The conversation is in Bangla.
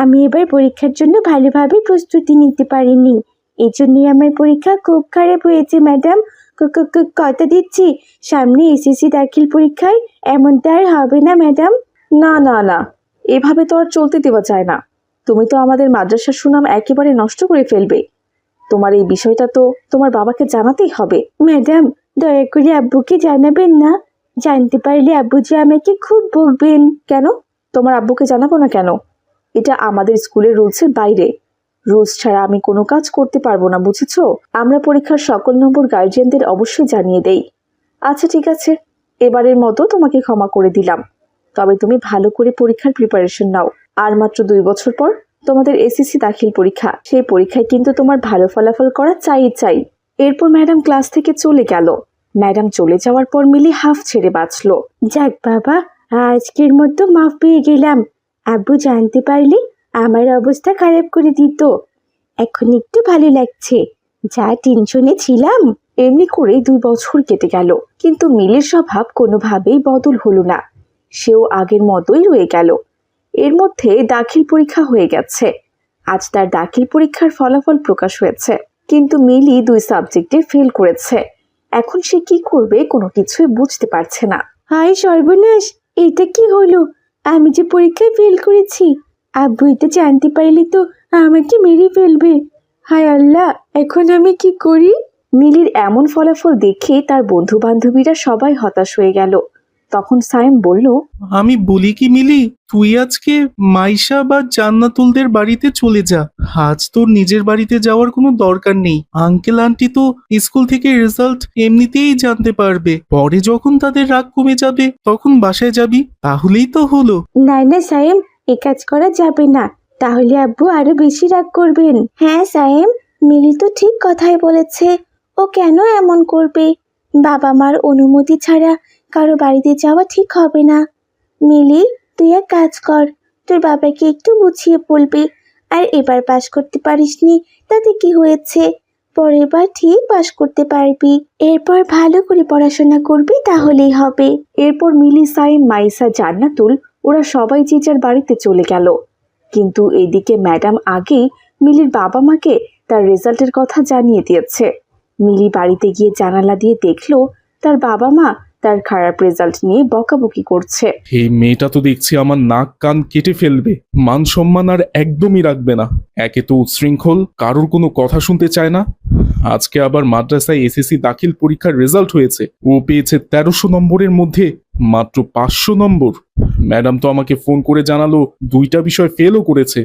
আমি এবার পরীক্ষার জন্য ভালোভাবে প্রস্তুতি নিতে পারিনি, এই জন্যই আমার পরীক্ষা খুব খারাপ হয়েছে ম্যাডাম। কথা দিচ্ছি সামনে এসএসসি দাখিল পরীক্ষায় এমনটা আর হবে না ম্যাডাম। না না না, এভাবে তো আর চলতে দেওয়া যায় না। তুমি তো আমাদের মাদ্রাসার সুনাম একেবারে নষ্ট করে ফেলবে। তোমার এই বিষয়টা তো তোমার বাবাকে জানাতেই হবে। ম্যাডাম, দয়া করে আব্বুকে জানাবেন না, জানতে পারলে আব্বু যে আমাকে খুব বকবেন। কেন? তোমার আব্বুকে জানাবো না কেন? এটা আমাদের স্কুলের রুলসের বাইরে। রুলস ছাড়া আমি কোনো কাজ করতে পারবো না, বুঝেছো? আমরা পরীক্ষার সকল নম্বর গার্জিয়ানদের অবশ্যই জানিয়ে দেই। আচ্ছা ঠিক আছে, এবারের মতো তোমাকে ক্ষমা করে দিলাম। তবে তুমি ভালো করে পরীক্ষার প্রিপারেশন নাও। আর মাত্র 2 বছর পর তোমাদের এসএসসি দাখিল পরীক্ষা। সেই পরীক্ষায় কিন্তু তোমার ভালো ফলাফল করা চাই। এরপর ম্যাডাম ক্লাস থেকে চলে গেল। ম্যাডাম চলে যাওয়ার পর মিলি হাফ ছেড়ে বাঁচলো। যাক বাবা, আজকের মতো মাফ পেয়ে গেলাম। আব্বু জানতে পারলে আমার অবস্থা খারাপ করে দিত। এখন একটু ভালো লাগছে, যা টেনশনে ছিলাম। এমনি করে 2 বছর কেটে গেল, কিন্তু মিলির স্বভাব কোনোভাবেই বদল হলো না। সেও আগের মতোই রয়ে গেল। এর মধ্যে দাখিল পরীক্ষা হয়ে গেছে। আজ তার দাখিল পরীক্ষার ফলাফল প্রকাশ হয়েছে, কিন্তু মিলি 2 সাবজেক্টে ফেল করেছে। এখন সে কি করবে কোনো কিছুই বুঝতে পারছে না। হায় সর্বনাশ, এটা কি হলো? আমি যে পরীক্ষায় ফেল করেছি, আব্বু এটা জানতে পারলে তো আমাকে মেরে ফেলবে। হায় আল্লাহ, এখন আমি কি করি? মিলির এমন ফলাফল দেখে তার বন্ধু বান্ধবীরা সবাই হতাশ হয়ে গেল। তখন সায়েম বলল, আমি বলি কি মিলি, তুই আজকে মাইশা বা জান্নাতুলদের বাড়িতে চলে যা। আজ তোর নিজের বাড়িতে যাওয়ার কোনো দরকার নেই। আঙ্কেল আন্টি তো স্কুল থেকে রেজাল্ট এমনিতেই জানতে পারবে। পরে যখন তাদের রাগ কমে যাবে তখন বাসায় যাবি, তাহলেই তো হলো। না না সায়েম, এ কাজ করা যাবে না, তাহলে আব্বু আরো বেশি রাগ করবেন। হ্যাঁ সায়েম, মিলি তো ঠিক কথাই বলেছে। ও কেন এমন করবে? বাবা মার অনুমতি ছাড়া কারো বাড়িতে যাওয়া ঠিক হবে না। মিলি, তুই এক কাজ কর, তোর বাবাকে একটু বুঝিয়ে বলবি। আর এবার পাশ করতে পারিসনি, তাতে কি হয়েছে? পরের বার ঠিক পাশ করতে পারবি। এরপর ভালো করে পড়াশোনা করবি, তাহলেই হবে। এরপর মিলি, সায়েম, মাইসা, জান্নাতুল ওরা সবাই যে যার বাড়িতে চলে গেল। কিন্তু এদিকে ম্যাডাম আগেই মিলির বাবা মাকে তার রেজাল্টের কথা জানিয়ে দিয়েছে। মিলি বাড়িতে গিয়ে জানালা দিয়ে দেখলো তার বাবা মা তার খারাপ রেজাল্ট নিয়ে বকাবকি করছে। এই মেয়েটা তো দেখছি আমার নাক কান কেটে ফেলবে, মান সম্মান আর একদমই রাখবে না। একে তো উচ্ছৃঙ্খল, কারোর কোনো কথা শুনতে চায় না। আজকে আবার মাদ্রাসায় এসএসসি দাখিল পরীক্ষার রেজাল্ট হয়েছে, ও পেয়েছে 1300 নম্বরের মধ্যে মাত্র 500 নম্বর। ম্যাডাম তো আমাকে ফোন করে জানালো 2টা বিষয় ফেলও করেছে।